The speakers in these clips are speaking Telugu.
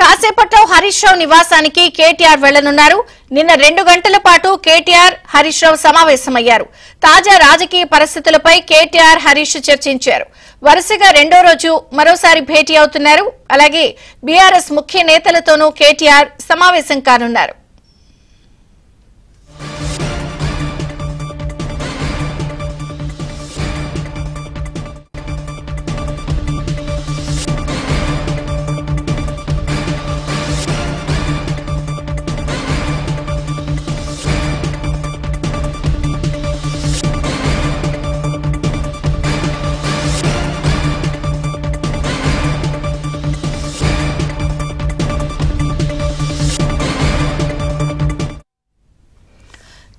కాసేపట్లో హరీష్ రావు నివాసానికి కేటీఆర్ వెళ్లనున్నారు. నిన్న 2 గంటల పాటు కేటీఆర్ హరీష్ రావు సమావేశమయ్యారు. తాజా రాజకీయ పరిస్థితులపై కేటీఆర్ హరీష్ చర్చించారు. వరుసగా రెండో రోజు మరోసారి భేటీ అవుతున్నారు. అలాగే బీఆర్ఎస్ ముఖ్య నేతలతోనూ కేటీఆర్ సమావేశం కానున్నారు.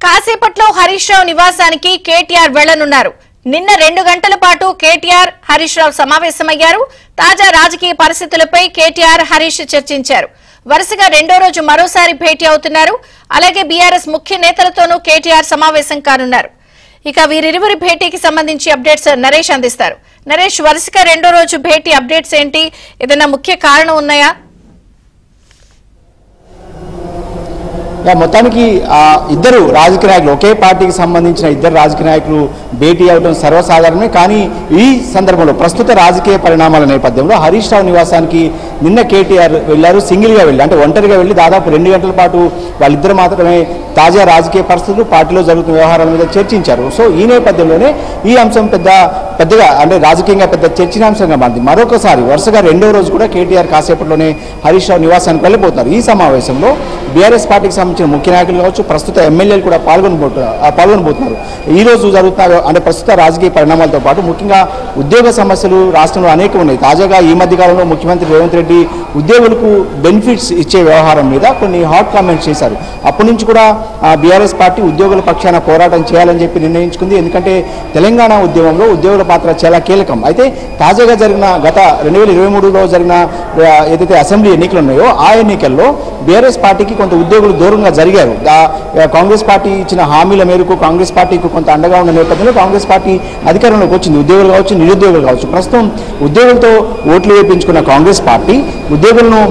కాసేపట్లో హరీష్ రావు నివాసానికి కేటీఆర్ వెళ్లనున్నారు. నిన్న 2 గంటల పాటు కేటీఆర్ హరీష్ రావు సమావేశమయ్యారు. తాజా రాజకీయ పరిస్థితులపై కేటీఆర్ హరీష్ చర్చించారు. వరుసగా రెండో రోజు మరోసారి భేటీ అవుతున్నారు. అలాగే బీఆర్ఎస్ ముఖ్య నేతలతోనూ కేటీఆర్ సమావేశం కానున్నారు. ఇక వీరిరువురి భేటీకి సంబంధించి అప్డేట్స్ నరేష్ అందిస్తారు. నరేష్, వరుసగా రెండో రోజు భేటీ అప్డేట్స్ ఏంటి? ఏదైనా ముఖ్య కారణం ఉన్నాయా? మొత్తానికి ఇద్దరు రాజకీయ నాయకులు, ఒకే పార్టీకి సంబంధించిన ఇద్దరు రాజకీయ నాయకులు భేటీ అవడం సర్వసాధారణమే. కానీ ఈ సందర్భంలో ప్రస్తుత రాజకీయ పరిణామాల నేపథ్యంలో హరీష్ రావు నివాసానికి నిన్న కేటీఆర్ వెళ్లారు. సింగిల్గా వెళ్ళి, అంటే ఒంటరిగా వెళ్ళి దాదాపు 2 గంటల పాటు వాళ్ళిద్దరు మాత్రమే తాజా రాజకీయ పరిస్థితులు, పార్టీలో జరుగుతున్న వ్యవహారాల మీద చర్చించారు. సో ఈ నేపథ్యంలోనే ఈ అంశం పెద్దగా అంటే రాజకీయంగా పెద్ద చర్చనీయాంశంగా మారింది. మరొకసారి వరుసగా రెండో రోజు కూడా కేటీఆర్ కాసేపట్లోనే హరీష్ రావు నివాసానికి వెళ్ళిపోతున్నారు. ఈ సమావేశంలో బీఆర్ఎస్ పార్టీకి సంబంధించిన ముఖ్య నాయకులు కావచ్చు, ప్రస్తుత ఎమ్మెల్యేలు కూడా పాల్గొనబోతున్నారు. ఈ రోజు జరుగుతున్న అంటే ప్రస్తుత రాజకీయ పరిణామాలతో పాటు ముఖ్యంగా ఉద్యోగ సమస్యలు రాష్ట్రంలో అనేకం ఉన్నాయి. తాజాగా ఈ మధ్య కాలంలో ముఖ్యమంత్రి రేవంత్ రెడ్డి ఉద్యోగులకు బెనిఫిట్స్ ఇచ్చే వ్యవహారం మీద కొన్ని హాట్ కామెంట్స్ చేశారు. అప్పటి నుంచి కూడా బీఆర్ఎస్ పార్టీ ఉద్యోగుల పక్షాన పోరాటం చేయాలని చెప్పి నిర్ణయించుకుంది. ఎందుకంటే తెలంగాణ ఉద్యమంలో ఉద్యోగుల పాత్ర చాలా కీలకం. అయితే తాజాగా జరిగిన గత 2023లో జరిగిన ఏదైతే అసెంబ్లీ ఎన్నికలు ఉన్నాయో ఆ ఎన్నికల్లో బీఆర్ఎస్ పార్టీకి కొంత ఉద్యోగులు దూరంగా జరిగారు. కాంగ్రెస్ పార్టీ ఇచ్చిన హామీల మేరకు కాంగ్రెస్ పార్టీకి కొంత అండగా ఉన్న నేపథ్యంలో కాంగ్రెస్ పార్టీ అధికారంలోకి వచ్చింది. ఉద్యోగులు కావచ్చు, నిరుద్యోగులు కావచ్చు. ప్రస్తుతం ఉద్యోగులతో ఓట్లు వేయించుకున్న కాంగ్రెస్ పార్టీ ఉద్యోగులను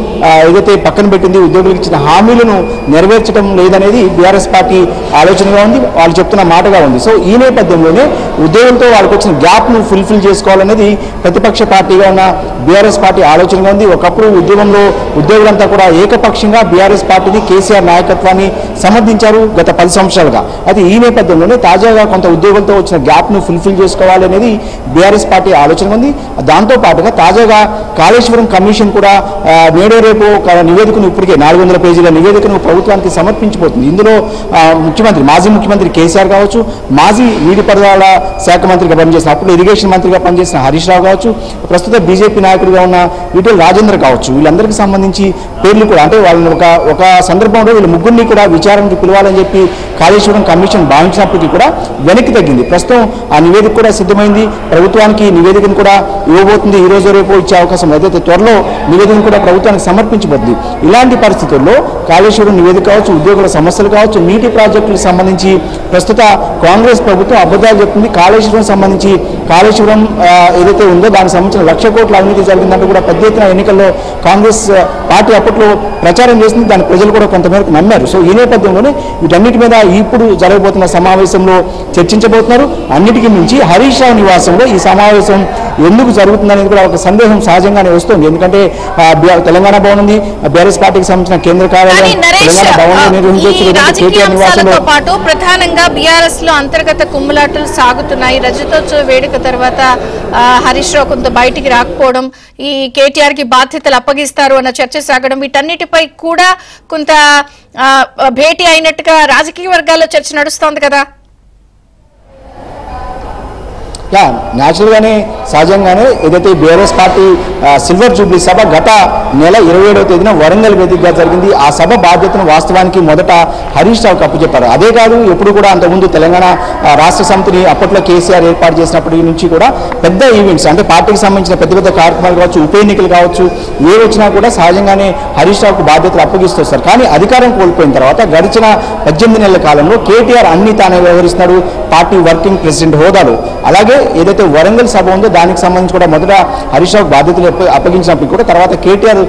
ఏదైతే పక్కన పెట్టింది, ఉద్యోగులకు ఇచ్చిన హామీలను నెరవేర్చడం లేదనేది బీఆర్ఎస్ పార్టీ ఆలోచనగా ఉంది, వాళ్ళు చెప్తున్న మాటగా ఉంది. సో ఈ నేపథ్యంలోనే ఉద్యోగులతో వాళ్ళకి వచ్చిన గ్యాప్ను ఫుల్ఫిల్ చేసుకోవాలనేది ప్రతిపక్ష పార్టీగా ఉన్న బీఆర్ఎస్ పార్టీ ఆలోచనగా ఉంది. ఒకప్పుడు ఉద్యమంలో ఉద్యోగులంతా కూడా ఏకపక్షంగా బీఆర్ఎస్ పార్టీని, కేసీఆర్ నాయకత్వాన్ని సమర్థించారు గత 10 సంవత్సరాలుగా. అయితే ఈ నేపథ్యంలోనే తాజాగా కొంత ఉద్యోగులతో వచ్చిన గ్యాప్ను ఫుల్ఫిల్ చేసుకోవాలి అనేది బీఆర్ఎస్ పార్టీ ఆలోచనగా ఉంది. దాంతో పాటుగా తాజాగా కాళేశ్వరం కమిషన్ కూడా నేడే రేపు నివేదికను, ఇప్పటికే 400 పేజీల నివేదికను ప్రభుత్వానికి సమర్పించబోతుంది. ఇందులో మాజీ ముఖ్యమంత్రి కేసీఆర్ కావచ్చు, మాజీ నీటిపారుదల శాఖ మంత్రిగా పనిచేసిన, అప్పుడు ఇరిగేషన్ మంత్రిగా పనిచేసిన హరీష్ రావు కావచ్చు, ప్రస్తుత బీజేపీ నాయకుడిగా ఉన్న ఈటెల రాజేందర్ కావచ్చు, వీళ్ళందరికీ సంబంధించి పేర్లు కూడా, అంటే వాళ్ళని ఒక సందర్భంలో వీళ్ళ ముగ్గురిని కూడా విచారణకు పిలవాలని చెప్పి కాళేశ్వరం కమిషన్ భావించినప్పటికీ కూడా వెనక్కి తగ్గింది. ప్రస్తుతం ఆ నివేదిక కూడా సిద్ధమైంది. ప్రభుత్వానికి నివేదికను కూడా ఇవ్వబోతుంది. ఈ రోజు రేపు ఇచ్చే అవకాశం అయితే త్వరలో నివేదికను కూడా ప్రభుత్వానికి సమర్పించబోతుంది. ఇలాంటి పరిస్థితుల్లో కాళేశ్వరం నివేదిక కావచ్చు, ఉద్యోగుల సమస్యలు కావచ్చు, నీటి ప్రాజెక్టులకు సంబంధించి ప్రస్తుత కాంగ్రెస్ ప్రభుత్వం అబద్ధాలు చెప్తుంది. కాళేశ్వరం సంబంధించి కాళేశ్వరం ఏదైతే ఉందో దానికి సంబంధించిన 1,00,000 కోట్ల అవినీతి జరిగిందంటూ కూడా పెద్ద ఎత్తున ఎన్నికల్లో కాంగ్రెస్ పార్టీ అప్పట్లో ప్రచారం చేసింది. దాని ప్రజలు కూడా కొంతమేరకు నమ్మారు. సో ఈ నేపథ్యంలోనే వీటన్నిటి మీద ఇప్పుడు జరగబోతున్న సమావేశంలో చర్చించబోతున్నారు. అన్నిటికీ మించి హరీష్ రావు నివాసంలో ఈ సమావేశం ఎందుకు జరుగుతుందనేది కూడా ఒక సందేహం సహజంగానే వస్తుంది. ఎందుకంటే తెలంగాణ భవన్ ఉంది, బీఆర్ఎస్ పార్టీకి సంబంధించిన కేంద్ర కార్యాలయం తెలంగాణ భవన్ నిర్వహించే పాటు ప్రధానంగా బీఆర్ఎస్ లో అంతర్గత కుమ్ములాటలు సాగుతున్నాయి. రజతోత్సవ వేడుక తర్వాత హరీష్ రావు కొంత బయటికి రాకపోవడం, ఈ కేటీఆర్ కి బాధ్యతలు అప్పగిస్తారు అన్న చర్చ సాగడం, వీటన్నిటిపై కూడా కొంత భేటీ అయినట్టుగా రాజకీయ వర్గాల్లో చర్చ నడుస్తోంది కదా. న్యాచురల్గానే సహజంగానే ఏదైతే బీఆర్ఎస్ పార్టీ సిల్వర్ జూబ్లీ సభ గత నెల 27వ తేదీన వరంగల్ వేదికగా జరిగింది. ఆ సభ బాధ్యతను వాస్తవానికి మొదట హరీష్ రావుకి అప్పచెప్పారు. అదే కాదు, ఎప్పుడు కూడా అంతకుముందు తెలంగాణ రాష్ట్ర సమితిని అప్పట్లో కేసీఆర్ ఏర్పాటు చేసినప్పటి నుంచి కూడా పెద్ద ఈవెంట్స్, అంటే పార్టీకి సంబంధించిన పెద్ద పెద్ద కార్యక్రమాలు కావచ్చు, ఉప ఎన్నికలు కావచ్చు, ఏ వచ్చినా కూడా సహజంగానే హరీష్ రావుకు బాధ్యతలు అప్పగిస్తూ వస్తారు. కానీ అధికారం కోల్పోయిన తర్వాత గడిచిన 18 నెలల కాలంలో కేటీఆర్ అన్ని తానే వ్యవహరిస్తున్నాడు. పార్టీ వర్కింగ్ ప్రెసిడెంట్ హోదాలో. అలాగే ఏదైతే వరంగల్ సభ ఉందో దానికి సంబంధించి కూడా మొదట హరీష్ రావు బాధ్యతలు అప్పగించినప్పటికీ కూడా తర్వాత కేటీఆర్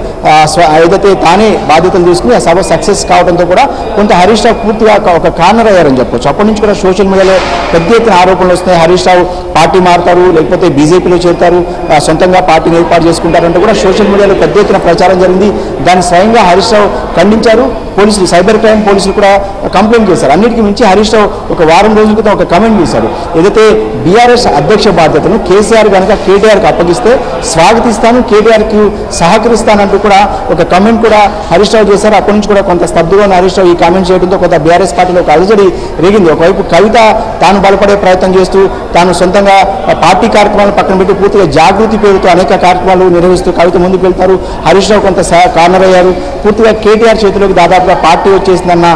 ఏదైతే తానే బాధ్యతలు తీసుకుని ఆ సభ సక్సెస్ కావడంతో కూడా కొంత హరీష్ రావు పూర్తిగా ఒక కార్నర్ అయ్యారని చెప్పొచ్చు. అప్పటి నుంచి కూడా సోషల్ మీడియాలో పెద్ద ఎత్తున ఆరోపణలు వస్తున్నాయి. హరీష్ రావు పార్టీ మారుతారు, లేకపోతే బీజేపీలో చేరుతారు, సొంతంగా పార్టీని ఏర్పాటు చేసుకుంటారంటే కూడా సోషల్ మీడియాలో పెద్ద ఎత్తున ప్రచారం జరిగింది. దాన్ని స్వయంగా హరీష్ రావు ఖండించారు. పోలీసులు, సైబర్ క్రైమ్ పోలీసులు కూడా కంప్లైంట్ చేశారు. అన్నిటికీ మించి హరీష్ రావు ఒక వారం రోజుల క్రితం ఒక కమెంట్ చేశారు. ఏదైతే బీఆర్ఎస్ అధ్యక్ష బాధ్యతను కేసీఆర్ కనుక కేటీఆర్కి అప్పగిస్తే స్వాగతిస్తాను, కేటీఆర్కి సహకరిస్తానంటూ కూడా ఒక కమెంట్ కూడా హరీష్ రావు చేశారు. అప్పటి నుంచి కూడా కొంత స్తబ్దుగా ఉన్న హరీష్ రావు ఈ కామెంట్ చేయడంతో కొంత బీఆర్ఎస్ పార్టీలో ఒక అలజడి రేగింది. ఒకవైపు కవిత తాను బలపడే ప్రయత్నం చేస్తూ తాను సొంతంగా పార్టీ కార్యక్రమాలను పక్కన పెట్టి పూర్తిగా జాగృతి పేరుతో అనేక కార్యక్రమాలు నిర్వహిస్తూ కవిత ముందుకు వెళ్తారు. హరీష్ రావు కొంత కార్నర్ అయ్యారు. పూర్తిగా కేటీఆర్ చేతిలోకి దాదాపుగా పార్టీ వచ్చేసిందన్న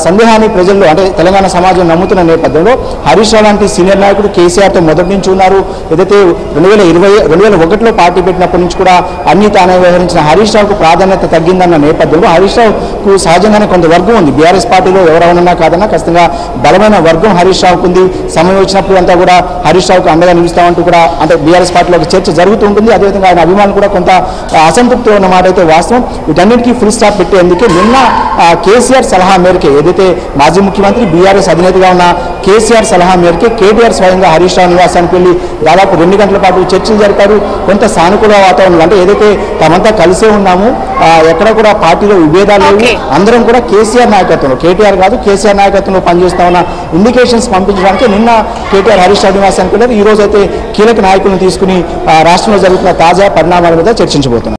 సందేహాన్ని ప్రజల్లో అంటే తెలంగాణ సమాజం నమ్ముతున్న నేపథ్యంలో హరీష్ రావు లాంటి సీనియర్ నాయకుడు కేసీఆర్తో మొదటి నుంచి ఉన్నారు. ఏదైతే 2001లో పార్టీ పెట్టినప్పటి నుంచి కూడా అన్ని తానే వ్యవహరించిన హరీష్ రావుకు ప్రాధాన్యత తగ్గిందన్న నేపథ్యంలో హరీష్ రావుకు సహజంగానే కొంత వర్గం ఉంది. బీఆర్ఎస్ పార్టీలో ఎవరైనా కాదన్నా ఖచ్చితంగా బలమైన వర్గం హరీష్ రావుకు ఉంది. సమయం వచ్చినప్పుడు అంతా కూడా హరీష్ రావుకు అండగా నిలుస్తామంటూ కూడా అంటే బీఆర్ఎస్ పార్టీలో ఒక చర్చ జరుగుతూ ఉంటుంది. అదేవిధంగా ఆయన అభిమానులు కూడా కొంత అసంతృప్తి ఉన్న మాట అయితే వాస్తవం. వీటన్నిటికీ ఫుల్ స్టాప్ పెట్టేందుకే నిన్న కేసీఆర్ సలహా మేరకే ఏదైతే మాజీ ముఖ్యమంత్రి బీఆర్ఎస్ అధినేతగా ఉన్న కేసీఆర్ సలహా మేరకే కేటీఆర్ స్వయంగా హరీష్ రావు నివాసానికి వెళ్ళి దాదాపు 2 గంటల పాటు చర్చలు జరిపారు. కొంత సానుకూల వాతావరణం అంటే ఏదైతే తామంతా కలిసే ఉన్నాము, ఎక్కడ కూడా పార్టీలో విభేదాలు లేవు, అందరం కూడా కేసీఆర్ నాయకత్వంలో, కేటీఆర్ కాదు కేసీఆర్ నాయకత్వంలో పనిచేస్తా ఉన్న ఇండికేషన్స్ పంపించడానికి నిన్న కేటీఆర్ హరీష్ రావు నివాసానికి వెళ్ళారు. ఈ రోజు అయితే కీలక నాయకులను తీసుకుని రాష్ట్రంలో జరుగుతున్న తాజా పరిణామాల మీద చర్చించబోతున్నారు.